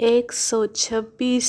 126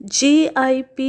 GIP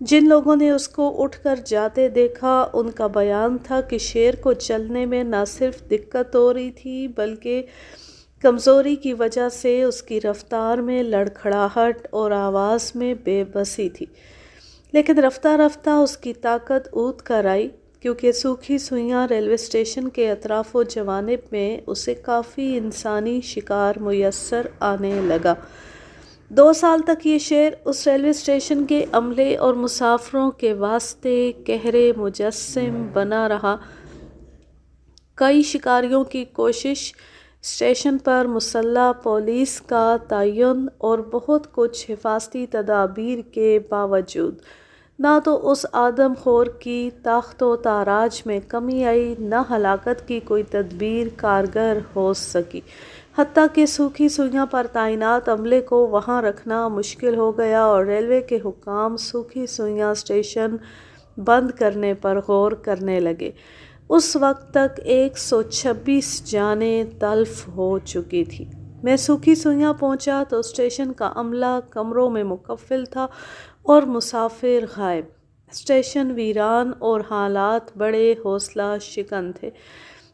جن لوگوں نے اس کو اٹھ کر جاتے دیکھا ان کا بیان تھا کہ شیر کو چلنے میں نہ صرف دقت ہو رہی تھی بلکہ کمزوری کی وجہ سے اس کی رفتار میں لڑکھڑاہٹ اور آواز میں بے بسی تھی، لیکن رفتہ رفتہ اس کی طاقت اود کر آئی، کیونکہ سوکھی سوئیاں ریلوے اسٹیشن کے اطراف و جوانب میں اسے کافی انسانی شکار میسر آنے لگا۔ 2 سال تک یہ شیر اس ریلوے اسٹیشن کے عملے اور مسافروں کے واسطے قہر مجسم بنا رہا۔ کئی شکاریوں کی کوشش، اسٹیشن پر مسلح پولیس کا تعین اور بہت کچھ حفاظتی تدابیر کے باوجود نہ تو اس آدم خور کی تاخت و تاراج میں کمی آئی، نہ ہلاکت کی کوئی تدبیر کارگر ہو سکی، حتیٰ کہ سوکھی سوئیاں پر تعینات عملے کو وہاں رکھنا مشکل ہو گیا اور ریلوے کے حکام سوکھی سوئیاں اسٹیشن بند کرنے پر غور کرنے لگے۔ اس وقت تک 126 جانیں تلف ہو چکی تھیں۔ میں سوکھی سوئیاں پہنچا تو اسٹیشن کا عملہ کمروں میں مقفل تھا اور مسافر غائب۔ اسٹیشن ویران اور حالات بڑے حوصلہ شکن تھے۔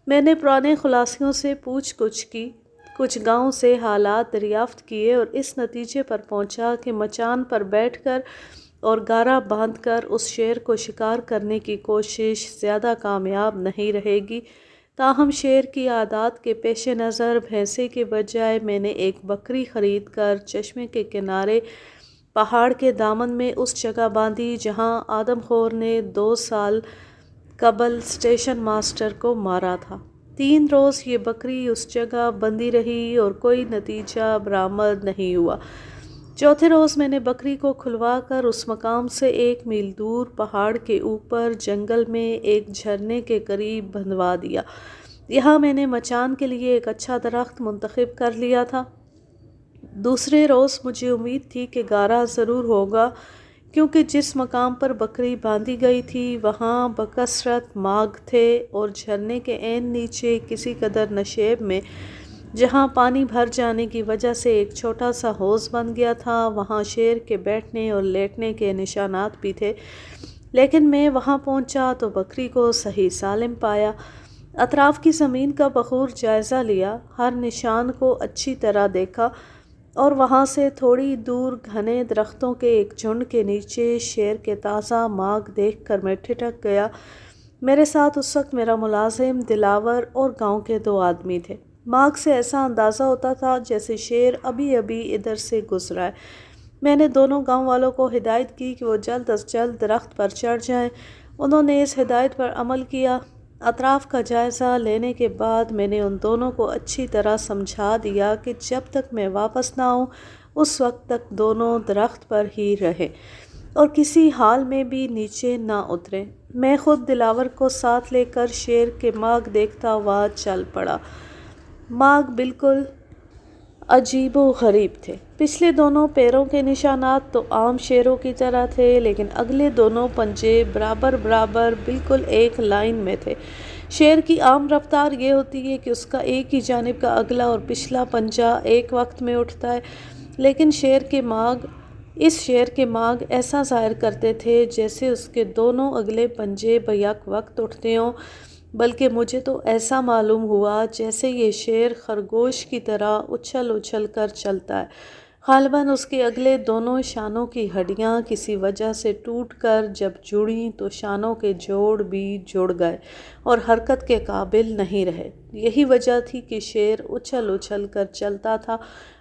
میں نے پرانے خلاصیوں سے پوچھ گچھ کی، کچھ گاؤں سے حالات دریافت کیے اور اس نتیجے پر پہنچا کہ مچان پر بیٹھ کر اور گارا باندھ کر اس شیر کو شکار کرنے کی کوشش زیادہ کامیاب نہیں رہے گی۔ تاہم شیر کی عادات کے پیش نظر بھینسے کے بجائے میں نے ایک بکری خرید کر چشمے کے کنارے پہاڑ کے دامن میں اس جگہ باندھی جہاں آدم خور نے 2 سال قبل اسٹیشن ماسٹر کو مارا تھا۔ 3 روز یہ بکری اس جگہ بندھی رہی اور کوئی نتیجہ برآمد نہیں ہوا۔ چوتھے روز میں نے بکری کو کھلوا کر اس مقام سے 1 میل دور پہاڑ کے اوپر جنگل میں ایک جھرنے کے قریب بندھوا دیا۔ یہاں میں نے مچان کے لیے ایک اچھا درخت منتخب کر لیا تھا۔ دوسرے روز مجھے امید تھی کہ گارا ضرور ہوگا، کیونکہ جس مقام پر بکری باندھی گئی تھی وہاں بکثرت ماغ تھے اور جھرنے کے عین نیچے کسی قدر نشیب میں جہاں پانی بھر جانے کی وجہ سے ایک چھوٹا سا حوض بن گیا تھا، وہاں شیر کے بیٹھنے اور لیٹنے کے نشانات بھی تھے، لیکن میں وہاں پہنچا تو بکری کو صحیح سالم پایا۔ اطراف کی زمین کا بخور جائزہ لیا، ہر نشان کو اچھی طرح دیکھا اور وہاں سے تھوڑی دور گھنے درختوں کے ایک جھنڈ کے نیچے شیر کے تازہ ماغ دیکھ کر میں ٹھٹک گیا۔ میرے ساتھ اس وقت میرا ملازم، دلاور اور گاؤں کے 2 آدمی تھے۔ ماغ سے ایسا اندازہ ہوتا تھا جیسے شیر ابھی ابھی ادھر سے گزرا ہے۔ میں نے دونوں گاؤں والوں کو ہدایت کی کہ وہ جلد از جلد درخت پر چڑھ جائیں۔ انہوں نے اس ہدایت پر عمل کیا۔ اطراف کا جائزہ لینے کے بعد میں نے ان دونوں کو اچھی طرح سمجھا دیا کہ جب تک میں واپس نہ آؤں اس وقت تک دونوں درخت پر ہی رہیں اور کسی حال میں بھی نیچے نہ اتریں۔ میں خود دلاور کو ساتھ لے کر شیر کے ماغ دیکھتا ہوا چل پڑا۔ ماغ بالکل عجیب و غریب تھے۔ پچھلے دونوں پیروں کے نشانات تو عام شیروں کی طرح تھے، لیکن اگلے دونوں پنجے برابر برابر بالکل ایک لائن میں تھے۔ شیر کی عام رفتار یہ ہوتی ہے کہ اس کا ایک ہی جانب کا اگلا اور پچھلا پنجہ ایک وقت میں اٹھتا ہے، لیکن اس شیر کے ماغ ایسا ظاہر کرتے تھے جیسے اس کے دونوں اگلے پنجے بیک وقت اٹھتے ہوں، بلکہ مجھے تو ایسا معلوم ہوا جیسے یہ شیر خرگوش کی طرح اچھل اچھل کر چلتا ہے۔ غالباً اس کے اگلے دونوں شانوں کی ہڈیاں کسی وجہ سے ٹوٹ کر جب جڑیں تو شانوں کے جوڑ بھی جڑ گئے اور حرکت کے قابل نہیں رہے۔ یہی وجہ تھی کہ شیر اچھل اچھل کر چلتا تھا،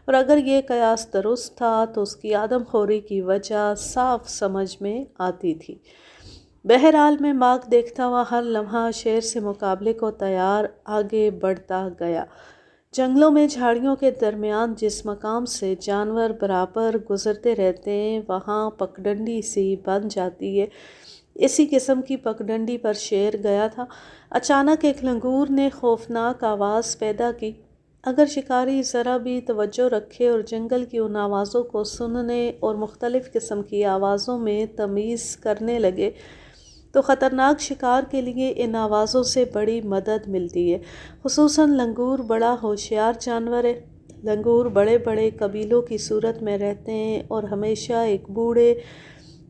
اور اگر یہ قیاس درست تھا تو اس کی آدم خوری کی وجہ صاف سمجھ میں آتی تھی۔ بہرحال میں ماغ دیکھتا ہوا ہر لمحہ شیر سے مقابلے کو تیار آگے بڑھتا گیا۔ جنگلوں میں جھاڑیوں کے درمیان جس مقام سے جانور برابر گزرتے رہتے ہیں وہاں پگڈنڈی سی بن جاتی ہے، اسی قسم کی پگڈنڈی پر شیر گیا تھا۔ اچانک ایک لنگور نے خوفناک آواز پیدا کی۔ اگر شکاری ذرا بھی توجہ رکھے اور جنگل کی ان آوازوں کو سننے اور مختلف قسم کی آوازوں میں تمیز کرنے لگے تو خطرناک شکار کے لیے ان آوازوں سے بڑی مدد ملتی ہے۔ خصوصاً لنگور بڑا ہوشیار جانور ہے۔ لنگور بڑے بڑے قبیلوں کی صورت میں رہتے ہیں اور ہمیشہ ایک بوڑھے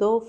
2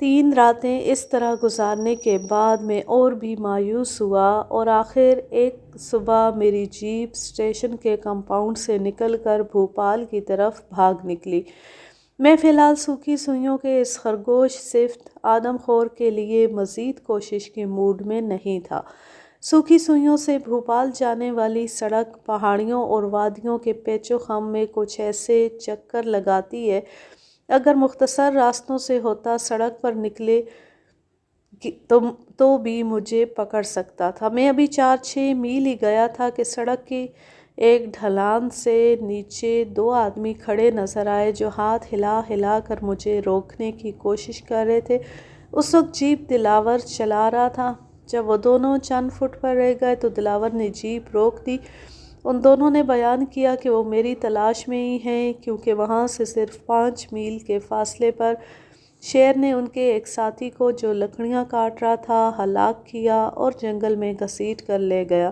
3 راتیں اس طرح گزارنے کے بعد میں اور بھی مایوس ہوا اور آخر ایک صبح میری جیپ اسٹیشن کے کمپاؤنڈ سے نکل کر بھوپال کی طرف بھاگ نکلی۔ میں فی الحال سوکھی سوئیوں کے اس خرگوش صفت آدم خور کے لیے مزید کوشش کے موڈ میں نہیں تھا۔ سوکھی سوئیوں سے بھوپال جانے والی سڑک پہاڑیوں اور وادیوں کے پیچ و خم میں کچھ ایسے چکر لگاتی ہے، اگر مختصر راستوں سے ہوتا سڑک پر نکلے تو بھی مجھے پکڑ سکتا تھا۔ میں ابھی 4-6 میل ہی گیا تھا کہ سڑک کی ایک ڈھلان سے نیچے 2 آدمی کھڑے نظر آئے جو ہاتھ ہلا ہلا کر مجھے روکنے کی کوشش کر رہے تھے۔ اس وقت جیپ دلاور چلا رہا تھا۔ جب وہ دونوں چند فٹ پر رہ گئے تو دلاور نے جیپ روک دی۔ ان دونوں نے بیان کیا کہ وہ میری تلاش میں ہی ہیں کیونکہ وہاں سے صرف 5 میل کے فاصلے پر شیر نے ان کے ایک ساتھی کو جو لکڑیاں کاٹ رہا تھا ہلاک کیا اور جنگل میں گھسیٹ کر لے گیا۔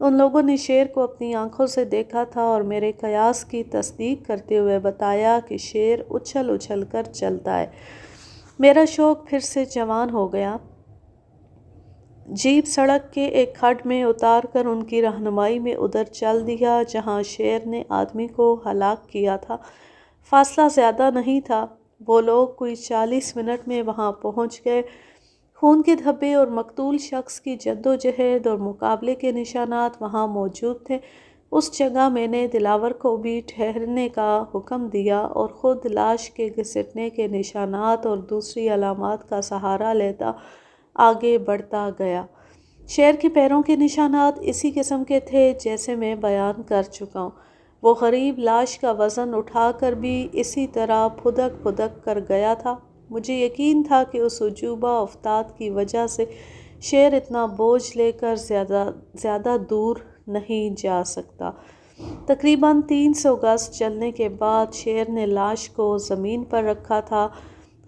ان لوگوں نے شیر کو اپنی آنکھوں سے دیکھا تھا اور میرے قیاس کی تصدیق کرتے ہوئے بتایا کہ شیر اچھل اچھل کر چلتا ہے۔ میرا شوق پھر سے جوان ہو گیا۔ جیپ سڑک کے ایک کھڈ میں اتار کر ان کی رہنمائی میں ادھر چل دیا جہاں شیر نے آدمی کو ہلاک کیا تھا۔ فاصلہ زیادہ نہیں تھا۔ وہ لوگ کوئی 40 منٹ میں وہاں پہنچ گئے۔ خون کے دھبے اور مقتول شخص کی جدوجہد اور مقابلے کے نشانات وہاں موجود تھے۔ اس جگہ میں نے دلاور کو بھی ٹھہرنے کا حکم دیا اور خود لاش کے گھسٹنے کے نشانات اور دوسری علامات کا سہارا لیتا آگے بڑھتا گیا۔ شیر کے پیروں کے نشانات اسی قسم کے تھے جیسے میں بیان کر چکا ہوں۔ وہ غریب لاش کا وزن اٹھا کر بھی اسی طرح پھدک پھدک کر گیا تھا۔ مجھے یقین تھا کہ اس عجوبہ افتاد کی وجہ سے شیر اتنا بوجھ لے کر زیادہ دور نہیں جا سکتا۔ تقریباً 300 گز چلنے کے بعد شیر نے لاش کو زمین پر رکھا تھا۔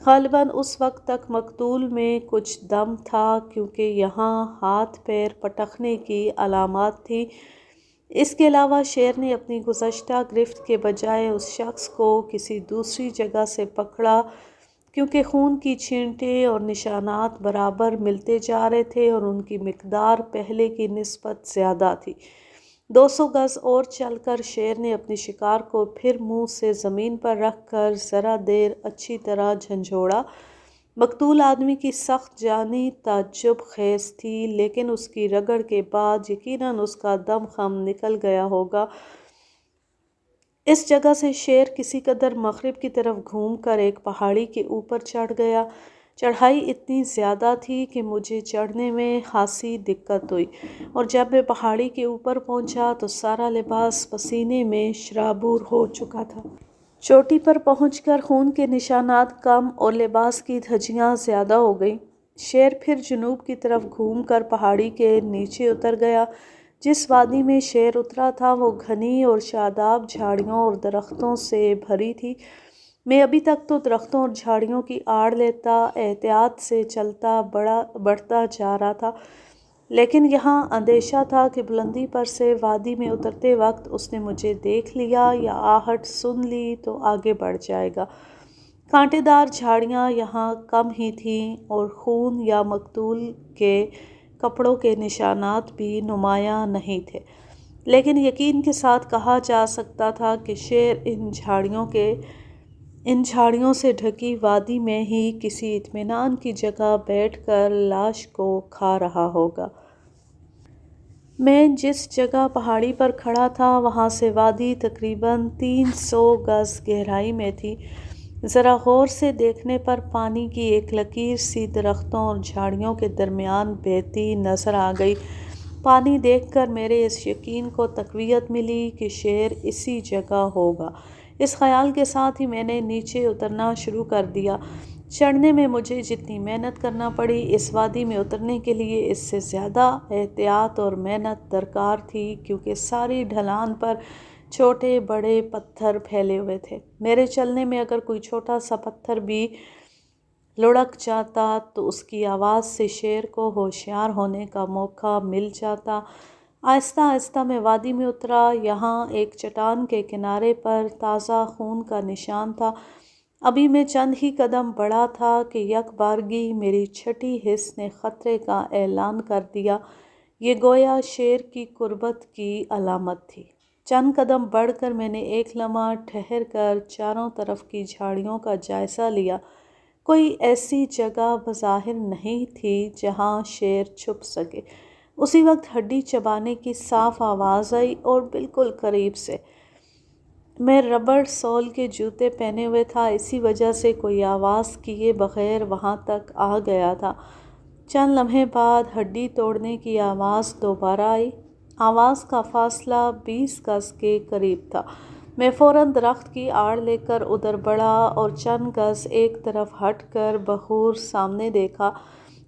غالباً اس وقت تک مقتول میں کچھ دم تھا کیونکہ یہاں ہاتھ پیر پٹکنے کی علامات تھیں۔ اس کے علاوہ شیر نے اپنی گزشتہ گرفت کے بجائے اس شخص کو کسی دوسری جگہ سے پکڑا کیونکہ خون کی چھینٹیں اور نشانات برابر ملتے جا رہے تھے اور ان کی مقدار پہلے کی نسبت زیادہ تھی۔ 200 گز اور چل کر شیر نے اپنے شکار کو پھر منہ سے زمین پر رکھ کر ذرا دیر اچھی طرح جھنجھوڑا۔ مقتول آدمی کی سخت جانی تعجب خیز تھی لیکن اس کی رگڑ کے بعد یقیناً اس کا دم خم نکل گیا ہوگا۔ اس جگہ سے شیر کسی قدر مغرب کی طرف گھوم کر ایک پہاڑی کے اوپر چڑھ گیا۔ چڑھائی اتنی زیادہ تھی کہ مجھے چڑھنے میں خاصی دقت ہوئی اور جب میں پہاڑی کے اوپر پہنچا تو سارا لباس پسینے میں شرابور ہو چکا تھا۔ چوٹی پر پہنچ کر خون کے نشانات کم اور لباس کی دھجیاں زیادہ ہو گئیں۔ شیر پھر جنوب کی طرف گھوم کر پہاڑی کے نیچے اتر گیا۔ جس وادی میں شیر اترا تھا وہ گھنی اور شاداب جھاڑیوں اور درختوں سے بھری تھی۔ میں ابھی تک تو درختوں اور جھاڑیوں کی آڑ لیتا احتیاط سے چلتا بڑھتا جا رہا تھا لیکن یہاں اندیشہ تھا کہ بلندی پر سے وادی میں اترتے وقت اس نے مجھے دیکھ لیا یا آہٹ سن لی تو آگے بڑھ جائے گا۔ کانٹے دار جھاڑیاں یہاں کم ہی تھیں اور خون یا مقتول کے کپڑوں کے نشانات بھی نمایاں نہیں تھے لیکن یقین کے ساتھ کہا جا سکتا تھا کہ شیر ان جھاڑیوں سے ڈھکی وادی میں ہی کسی اطمینان کی جگہ بیٹھ کر لاش کو کھا رہا ہوگا۔ میں جس جگہ پہاڑی پر کھڑا تھا وہاں سے وادی تقریباً 300 گز گہرائی میں تھی۔ ذرا غور سے دیکھنے پر پانی کی ایک لکیر سی درختوں اور جھاڑیوں کے درمیان بہتی نظر آ گئی۔ پانی دیکھ کر میرے اس یقین کو تقویت ملی کہ شیر اسی جگہ ہوگا۔ اس خیال کے ساتھ ہی میں نے نیچے اترنا شروع کر دیا۔ چڑھنے میں مجھے جتنی محنت کرنا پڑی اس وادی میں اترنے کے لیے اس سے زیادہ احتیاط اور محنت درکار تھی کیونکہ ساری ڈھلان پر چھوٹے بڑے پتھر پھیلے ہوئے تھے۔ میرے چلنے میں اگر کوئی چھوٹا سا پتھر بھی لڑھک جاتا تو اس کی آواز سے شیر کو ہوشیار ہونے کا موقع مل جاتا۔ آہستہ آہستہ میں وادی میں اترا۔ یہاں ایک چٹان کے کنارے پر تازہ خون کا نشان تھا۔ ابھی میں چند ہی قدم بڑھا تھا کہ یک بارگی میری چھٹی حس نے خطرے کا اعلان کر دیا۔ یہ گویا شیر کی قربت کی علامت تھی۔ چند قدم بڑھ کر میں نے ایک لمحہ ٹھہر کر چاروں طرف کی جھاڑیوں کا جائزہ لیا۔ کوئی ایسی جگہ بظاہر نہیں تھی جہاں شیر چھپ سکے۔ اسی وقت ہڈی چبانے کی صاف آواز آئی اور بالکل قریب سے۔ میں ربڑ سول کے جوتے پہنے ہوئے تھا، اسی وجہ سے کوئی آواز کیے بغیر وہاں تک آ گیا تھا۔ چند لمحے بعد ہڈی توڑنے کی آواز دوبارہ آئی۔ آواز کا فاصلہ 20 گز کے قریب تھا۔ میں فوراً درخت کی آڑ لے کر ادھر بڑھا اور چند گز ایک طرف ہٹ کر بخور سامنے دیکھا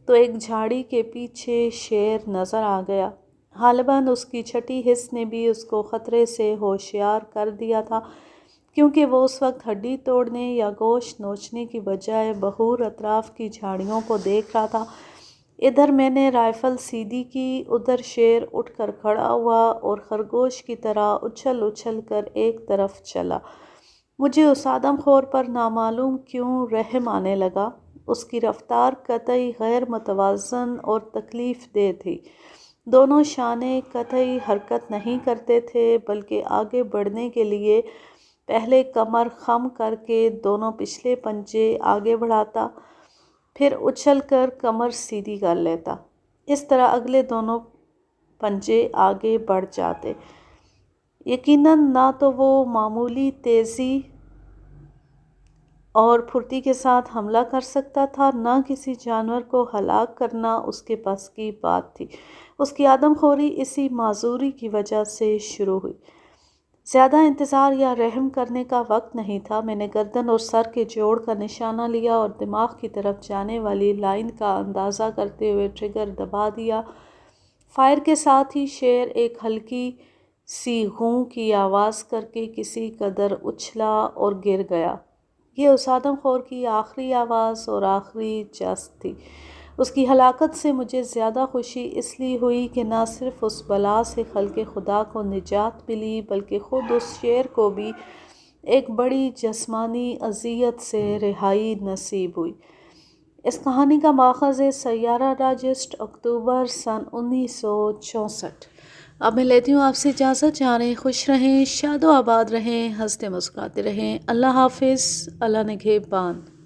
تو ایک جھاڑی کے پیچھے شیر نظر آ گیا۔ غالباً اس کی چھٹی حس نے بھی اس کو خطرے سے ہوشیار کر دیا تھا، کیونکہ وہ اس وقت ہڈی توڑنے یا گوشت نوچنے کی بجائے بخور اطراف کی جھاڑیوں کو دیکھ رہا تھا۔ ادھر میں نے رائفل سیدھی کی، ادھر شیر اٹھ کر کھڑا ہوا اور خرگوش کی طرح اچھل اچھل کر ایک طرف چلا۔ مجھے اس آدم خور پر نامعلوم کیوں رحم آنے لگا۔ اس کی رفتار قطعی غیر متوازن اور تکلیف دہ تھی۔ دونوں شانے قطعی حرکت نہیں کرتے تھے، بلکہ آگے بڑھنے کے لیے پہلے کمر خم کر کے دونوں پچھلے پنجے آگے بڑھاتا، پھر اچھل کر کمر سیدھی کر لیتا۔ اس طرح اگلے دونوں پنجے آگے بڑھ جاتے۔ یقیناً نہ تو وہ معمولی تیزی اور پھرتی کے ساتھ حملہ کر سکتا تھا، نہ کسی جانور کو ہلاک کرنا اس کے بس کی بات تھی۔ اس کی آدم خوری اسی معذوری کی وجہ سے شروع ہوئی۔ زیادہ انتظار یا رحم کرنے کا وقت نہیں تھا۔ میں نے گردن اور سر کے جوڑ کا نشانہ لیا اور دماغ کی طرف جانے والی لائن کا اندازہ کرتے ہوئے ٹریگر دبا دیا۔ فائر کے ساتھ ہی شیر ایک ہلکی سی غوں کی آواز کر کے کسی قدر اچھلا اور گر گیا۔ یہ اس آدم خور کی آخری آواز اور آخری جست تھی۔ اس کی ہلاکت سے مجھے زیادہ خوشی اس لیے ہوئی کہ نہ صرف اس بلا سے خلق خدا کو نجات ملی، بلکہ خود اس شیر کو بھی ایک بڑی جسمانی اذیت سے رہائی نصیب ہوئی۔ اس کہانی کا ماخذ ہے سیارہ ڈائجسٹ، اکتوبر سن 1964۔ اب میں لیتی ہوں آپ سے اجازت۔ جانے خوش رہیں، شاد و آباد رہیں، ہنستے مسکراتے رہیں۔ اللہ حافظ، اللہ نگہبان۔